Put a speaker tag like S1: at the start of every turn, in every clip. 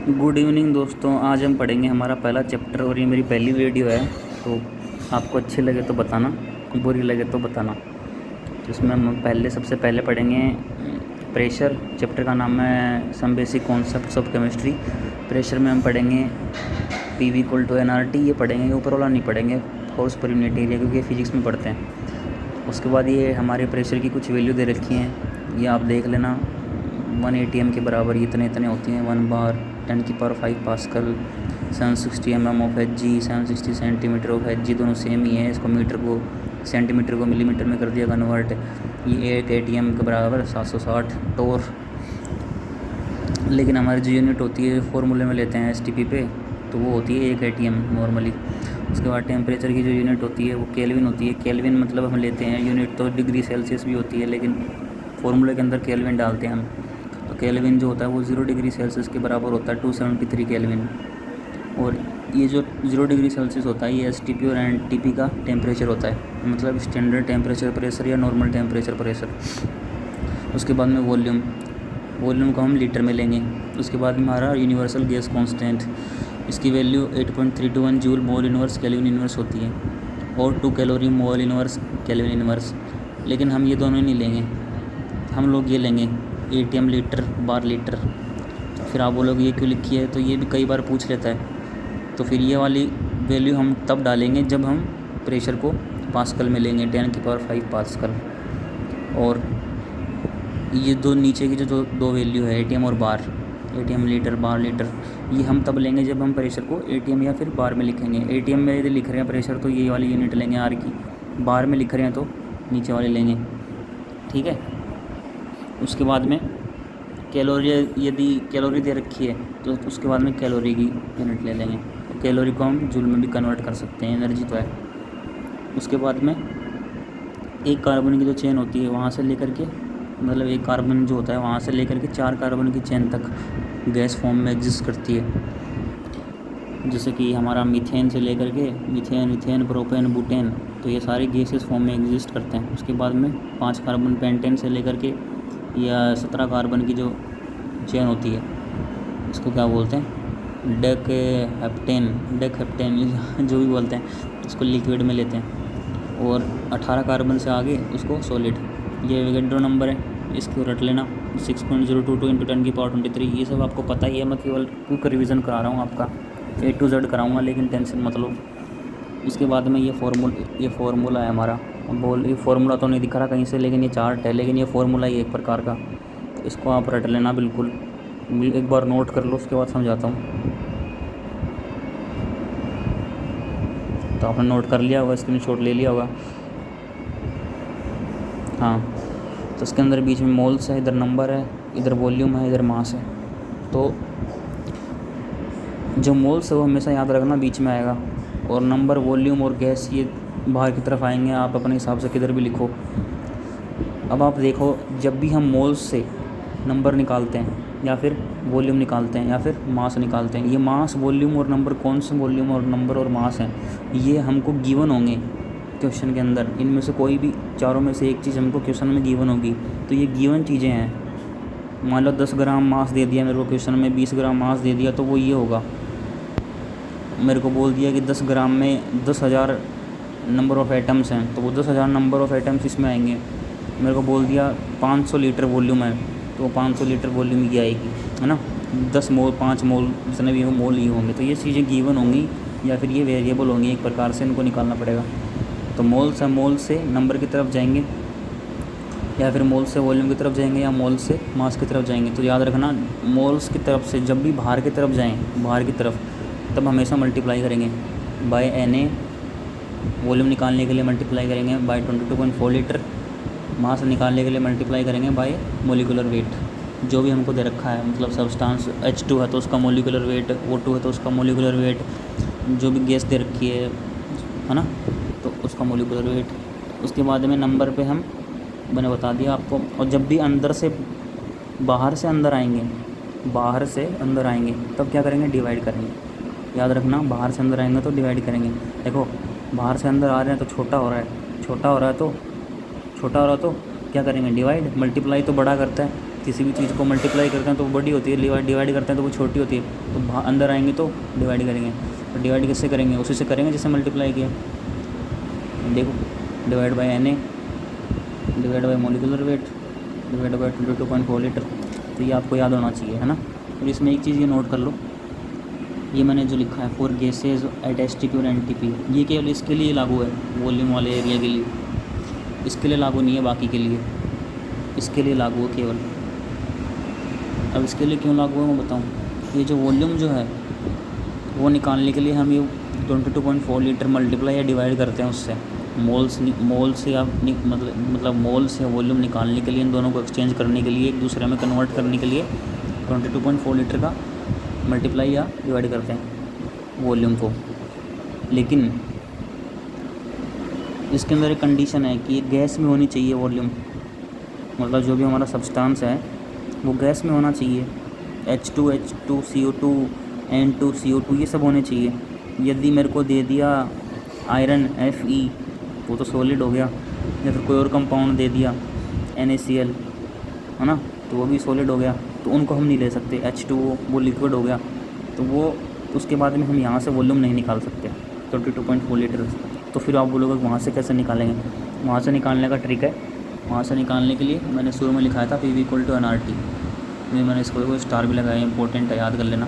S1: Good evening दोस्तों। आज हम पढ़ेंगे हमारा पहला चैप्टर और ये मेरी पहली वीडियो है, तो आपको अच्छी लगे तो बताना, बुरी लगे तो बताना। तो इसमें हम सबसे पहले पढ़ेंगे प्रेशर। चैप्टर का नाम है some basic concepts of chemistry. Pressure में हम पढ़ेंगे P V equal to n R T. ये पढ़ेंगे, ऊपर वाला नहीं पढ़ेंगे, फोर्स पर यूनिट एरिया, क्योंकि ये फिजिक्स में पढ़ते हैं। उसके बाद ये हमारे प्रेशर की कुछ वैल्यू दे रखी हैं, ये आप देख लेना। 1 ATM के बराबर इतने इतने होती हैं। 1 बार 10⁵ pascal, 760 mm of Hg, 760 centimetre of Hg, दोनों सेम ही है। इसको मीटर को सेंटीमीटर को मिलीमीटर में कर दिया कन्वर्ट। ये 1 ATM के बराबर 760 टोर। लेकिन हमारी जो यूनिट होती है फॉर्मूले में लेते हैं STP पे, तो वो होती है 1 ATM नॉर्मली। उसके बाद टेम्परेचर की जो यूनिट होती है वो केल्विन होती है। केल्विन मतलब हम लेते हैं यूनिट तो डिग्री सेल्सियस भी होती है, लेकिन फॉर्मूले के अंदर केल्विन डालते हैं हम। तो केल्विन जो होता है वो 0 डिग्री सेल्सियस के बराबर होता है, 273 केल्विन। और ये जो 0 डिग्री सेल्सियस होता है ये STP और NTP का टेम्परेचर होता है, मतलब स्टैंडर्ड टेम्परेचर प्रेशर या नॉर्मल टेम्परेचर प्रेशर। उसके बाद में वॉल्यूम को हम लीटर में लेंगे। उसके बाद में हमारा यूनिवर्सल गैस कांस्टेंट, इसकी value 8.321 joule mole inverse kelvin inverse होती है, और 2 calorie mole inverse kelvin inverse. लेकिन हम ये दोनों नहीं लेंगे, हम लोग ये लेंगे ATM लीटर बार लीटर। फिर आप बोलोगे ये क्यों लिखी है, तो ये भी कई बार पूछ लेता है। तो फिर ये वाली वैल्यू हम तब डालेंगे जब हम प्रेशर को पास्कल में लेंगे, 10⁵ पास्कल। और ये दो नीचे की जो दो वैल्यू है ATM और बार, ATM लीटर बार लीटर, ये हम तब लेंगे जब हम प्रेशर को ATM या फिर बार में लिखेंगे। ATM में यदि लिख रहे हैं प्रेशर तो ये वाली यूनिट लेंगे R की, बार में लिख रहे हैं तो नीचे वाली लेंगे, ठीक है। उसके बाद में कैलोरी, यदि कैलोरी दे रखी है तो उसके बाद में कैलोरी की यूनिट ले लेंगे। तो कैलोरी को हम जूल में भी कन्वर्ट कर सकते हैं, एनर्जी तो है। उसके बाद में एक कार्बन की जो चेन होती है वहाँ से लेकर के, मतलब एक कार्बन जो होता है वहाँ से लेकर के 4 कार्बन की चेन तक गैस फॉर्म में एग्जिस्ट करती है। जैसे कि हमारा मीथेन से लेकर के मीथेन, इथेन, प्रोपेन, बुटेन, तो ये सारे गैसेस फॉर्म में एग्जिस्ट करते हैं। उसके बाद में 5 कार्बन पेंटेन से लेकर के या 17 कार्बन की जो चेन होती है, इसको क्या बोलते हैं, डेकहेप्टेन जो भी बोलते हैं, इसको लिक्विड में लेते हैं। और 18 कार्बन से आगे उसको सॉलिड। ये एवोगैड्रो नंबर है, इसको रट लेना, 6.022 × 10⁻23। ये सब आपको पता ही है, मैं केवल क्विक रिवीजन करा रहा हूँ, आपका A to Z कराऊँगा, लेकिन टेंशन मत लो। इसके बाद में ये फार्मूला है हमारा। ये फार्मूला तो नहीं दिख रहा कहीं से, लेकिन ये चार्ट है, लेकिन ये फार्मूला ही एक प्रकार का, तो इसको आप रट लेना बिल्कुल, एक बार नोट कर लो, उसके बाद समझाता हूँ। तो आपने नोट कर लिया होगा, स्क्रीनशॉट ले लिया होगा, हाँ। तो इसके अंदर बीच में मोल्स है, इधर नंबर है, इधर वॉल्यूम है, इधर मास है। तो जो मोल्स है वो हमेशा याद रखना बीच में आएगा, और नंबर, वॉल्यूम और गैस ये बाहर की तरफ आएंगे, आप अपने हिसाब से किधर भी लिखो। अब आप देखो, जब भी हम मोल्स से नंबर निकालते हैं या फिर वॉल्यूम निकालते हैं या फिर मास निकालते हैं, ये मास, वॉल्यूम और नंबर, कौन से वॉल्यूम और नंबर और मास हैं, ये हमको गिवन होंगे क्वेश्चन के अंदर। इनमें से कोई भी चारों में से एक चीज़ हमको क्वेश्चन में गिवन होगी, तो ये गिवन चीज़ें हैं। मान लो 10 ग्राम मास दे दिया मेरे को क्वेश्चन में, 20 ग्राम मास दे दिया, तो वो ये होगा। मेरे को बोल दिया कि 10 ग्राम में 10,000 नंबर ऑफ़ एटम्स हैं, तो वो 10,000 नंबर ऑफ़ एटम्स इसमें आएंगे। मेरे को बोल दिया 500 लीटर वॉल्यूम है, तो 500 लीटर वॉल्यूम की आएगी, है ना। 10 मोल, 5 मोल, जितने भी मोल ही होंगे, तो ये चीज़ें गिवन होंगी या फिर ये वेरिएबल होंगी, एक प्रकार से इनको निकालना पड़ेगा। तो मोल से नंबर की तरफ जाएंगे, या फिर मोल से वॉल्यूम की तरफ जाएंगे, या मोल से मास की तरफ जाएंगे। तो याद रखना, मोल्स की तरफ से जब भी बाहर की तरफ जाएँ, बाहर की तरफ, तब हमेशा मल्टीप्लाई करेंगे बाय Na। वॉल्यूम निकालने के लिए मल्टीप्लाई करेंगे बाय 22.4 लीटर। मास निकालने के लिए मल्टीप्लाई करेंगे बाय मोलिकुलर वेट, जो भी हमको दे रखा है, मतलब सब्सटेंस H2 है तो उसका मोलिकुलर वेट, O2 है तो उसका मोलिकुलर वेट, जो भी गैस दे रखी है ना, तो उसका मोलिकुलर वेट। उसके बाद में नंबर पे मैंने बता दिया आपको। और जब भी बाहर से अंदर आएंगे तब क्या करेंगे, डिवाइड करेंगे। याद रखना, बाहर से अंदर आएंगे तो डिवाइड करेंगे। देखो, बाहर से अंदर आ रहे हैं तो छोटा हो रहा है तो क्या करेंगे, डिवाइड। मल्टीप्लाई तो बड़ा करता है, किसी भी चीज़ को मल्टीप्लाई करते हैं तो वो बड़ी होती है, डिवाइड करते हैं तो वो छोटी होती है। तो अंदर आएंगे तो डिवाइड करेंगे, तो डिवाइड किससे करेंगे? उसी से करेंगे जिससे मल्टीप्लाई किया। देखो, divide by Na, divide by molecular weight, divide by 22.4 litre. तो ये आपको याद होना चाहिए, है ना। और इसमें एक चीज़ ये नोट कर लो, ये मैंने जो लिखा है फॉर गैसेज एट STP और NTP, ये केवल इसके लिए लागू है, वॉल्यूम वाले एरिया के लिए। इसके लिए लागू नहीं है, बाकी के लिए इसके लिए लागू है केवल। अब इसके लिए क्यों लागू है मैं बताऊँ। ये जो वॉल्यूम जो है वो निकालने के लिए हम ये 22.4 लीटर मल्टीप्लाई या डिवाइड करते हैं उससे, मोल से या मतलब मोल से वॉल्यूम निकालने के लिए, इन दोनों को एक्सचेंज करने के लिए, एक दूसरे में कन्वर्ट करने के लिए 22.4 लीटर का मल्टीप्लाई या डिवाइड करते हैं वॉल्यूम को। लेकिन इसके अंदर एक कंडीशन है कि गैस में होनी चाहिए वॉल्यूम, मतलब जो भी हमारा सब्सटेंस है वो गैस में होना चाहिए। H2 CO2 N2 CO2 ये सब होने चाहिए। यदि मेरे को दे दिया आयरन Fe, वो तो सॉलिड हो गया, या फिर कोई और कंपाउंड दे दिया NaCl, है ना, तो वो भी सॉलिड हो गया, तो उनको हम नहीं ले सकते। H2O वो लिक्विड हो गया, तो वो उसके बाद में हम यहाँ से वॉल्यूम नहीं निकाल सकते 22.4 लीटर। तो फिर आप बोलोगे वहाँ से कैसे निकालेंगे? वहाँ से निकालने का ट्रिक है। वहाँ से निकालने के लिए मैंने शुरू में लिखाया था PV = nRT, मैंने इसको स्टार भी लगाया, इंपॉर्टेंट है, याद कर लेना।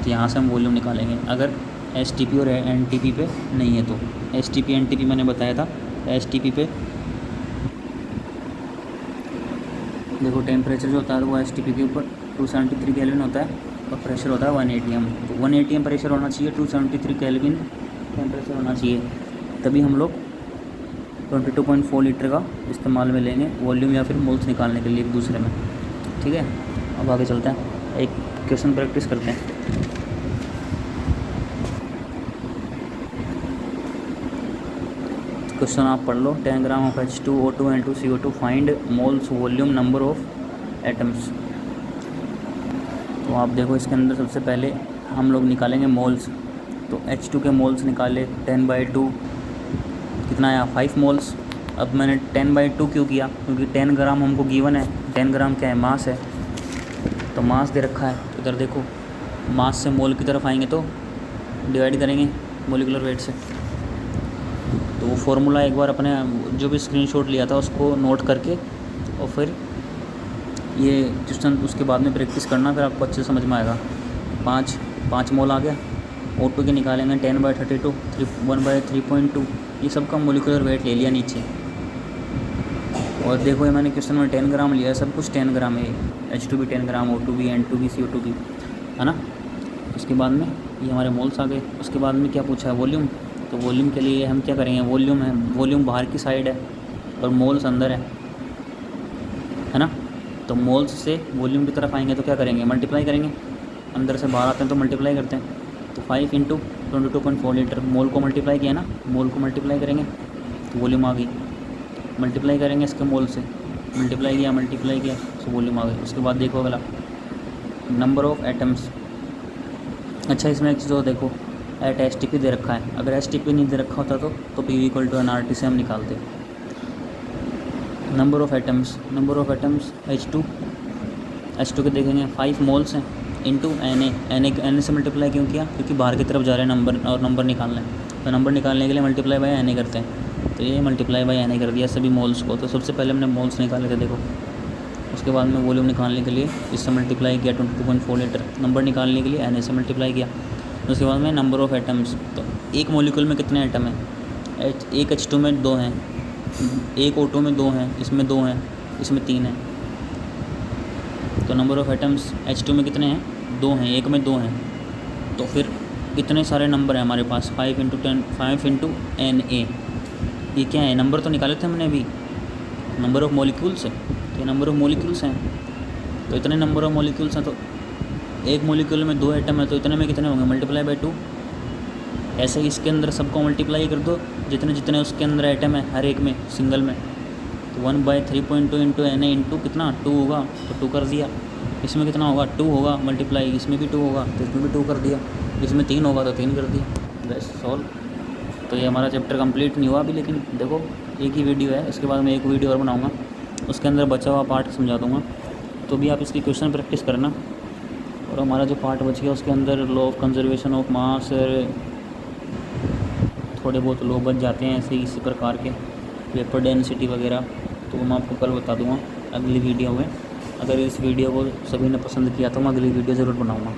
S1: तो यहाँ से हम वॉल्यूम निकालेंगे अगर STP और NTP पे नहीं है तो। STP NTP मैंने बताया था, STP पे देखो टेम्परेचर जो होता है वो STP के ऊपर 273 केल्विन होता है और प्रेशर होता है 1 atm। तो 1 atm प्रेशर होना चाहिए, 273 केल्विन टेम्परेचर होना चाहिए, तभी हम लोग 22.4 लीटर का इस्तेमाल में लेंगे वॉल्यूम या फिर मोल्स निकालने के लिए एक दूसरे में। ठीक है, अब आगे चलते हैं, एक क्वेश्चन प्रैक्टिस करते हैं। क्वेश्चन आप पढ़ लो, 10 gram of H2O2 N2 CO2 find moles volume number of atoms. तो आप देखो इसके अंदर सबसे पहले हम लोग निकालेंगे मोल्स। तो H2 के मोल्स निकाले 10/2, कितना आया 5 मोल्स। अब मैंने 10/2 क्यों किया? क्योंकि 10 ग्राम हमको गिवन है, 10 ग्राम क्या है, मास है, तो मास दे रखा है। तो इधर देखो, मास से मोल की तरफ आएंगे तो डिवाइड करेंगे मोलिकुलर वेट से। तो वो फार्मूला एक बार अपने जो भी स्क्रीनशॉट लिया था उसको नोट करके और फिर ये क्वेश्चन उसके बाद में प्रैक्टिस करना, फिर आपको अच्छे से समझ में आएगा। 5 मोल आ गया। O2 के निकालेंगे 10/32, 1/3.2, ये सब का मोलिकुलर वेट ले लिया नीचे। और देखो ये मैंने क्वेश्चन में 10 ग्राम लिया है, सब कुछ 10 ग्राम है। H2 भी 10 ग्राम, O2 भी, N2 भी, CO2 भी, है ना। उसके बाद में ये हमारे मोल्स आ गए। उसके बाद में क्या पूछा है? वॉल्यूम। तो वॉल्यूम के लिए हम क्या करेंगे? वॉल्यूम है, वॉल्यूम बाहर की साइड है और मोल्स अंदर है ना। तो मोल्स से वॉल्यूम की तरफ आएंगे तो क्या करेंगे? मल्टीप्लाई करेंगे। अंदर से बाहर आते हैं तो मल्टीप्लाई करते हैं। तो 5 × 22.4 लीटर, मोल को मल्टीप्लाई किया ना, मोल को मल्टीप्लाई करेंगे तो वॉल्यूम आ गई। मल्टीप्लाई करेंगे इसके मोल से, मल्टीप्लाई किया तो वॉल्यूम आ गई। उसके बाद देखो अगला, नंबर ऑफ़ एटम्स। अच्छा, इसमें एक चीज़ और देखो, एट STP दे रखा है। अगर STP नहीं दे रखा होता तो PV = nRT से हम निकालते। नंबर ऑफ़ एटम्स H2 के देखेंगे 5 मोल्स हैं इंटू Na से मल्टीप्लाई क्यों किया? क्योंकि बाहर की तरफ जा रहे हैं नंबर और नंबर निकालना है, तो नंबर निकालने के लिए मल्टीप्लाई बाय Na करते हैं। तो ये मल्टीप्लाई बाय Na कर दिया सभी मोल्स को। तो सबसे पहले हमने मोल्स निकाले थे देखो। उसके बाद में वॉल्यूम निकालने के लिए इससे मल्टीप्लाई किया 22.4 लीटर, नंबर निकालने के लिए Na से मल्टीप्लाई किया। उसके बाद में नंबर ऑफ़ एटम्स। तो एक मॉलिक्यूल में कितने एटम हैं? एक H2 में 2 हैं, एक O2 में 2 हैं, इसमें 2 हैं, इसमें 3 हैं। तो नंबर ऑफ़ एटम्स H2 में कितने हैं? 2 हैं, एक में 2 हैं। तो फिर इतने सारे नंबर हैं हमारे पास, 5 × 10, 5 × Na। ये क्या है? नंबर तो निकाले थे हमने अभी, नंबर ऑफ़ मॉलिक्यूल्स है। तो ये नंबर ऑफ़ मॉलिक्यूल्स हैं। तो इतने नंबर ऑफ़ मॉलिक्यूल्स हैं, तो एक मॉलिक्यूल में 2 एटम है, तो इतने में कितने होंगे? Multiply by 2। ऐसे ही इसके अंदर सबको मल्टीप्लाई कर दो, जितने जितने उसके अंदर एटम है हर एक में, सिंगल में। तो 1/3.2 × Na इंटू कितना? 2 होगा, तो 2 कर दिया। इसमें कितना होगा? 2 होगा मल्टीप्लाई, इसमें भी 2 होगा तो इसमें भी 2 कर दिया। इसमें 3 होगा तो 3 कर दिया। बस सॉल्व। तो ये हमारा चैप्टर कंप्लीट नहीं हुआ अभी, लेकिन देखो एक ही वीडियो है, उसके बाद मैं एक वीडियो और बनाऊँगा, उसके अंदर बचा हुआ पार्ट समझा दूँगा। तो भी आप इसकी क्वेश्चन प्रैक्टिस करना। और हमारा जो पार्ट बच गया उसके अंदर law of conservation of mass, थोड़े बहुत लॉ बच जाते हैं ऐसे इसी प्रकार के, वेपर डेंसिटी वगैरह, तो मैं आपको कल बता दूँगा अगली वीडियो में। अगर इस वीडियो को सभी ने पसंद किया तो मैं अगली वीडियो ज़रूर बनाऊँगा।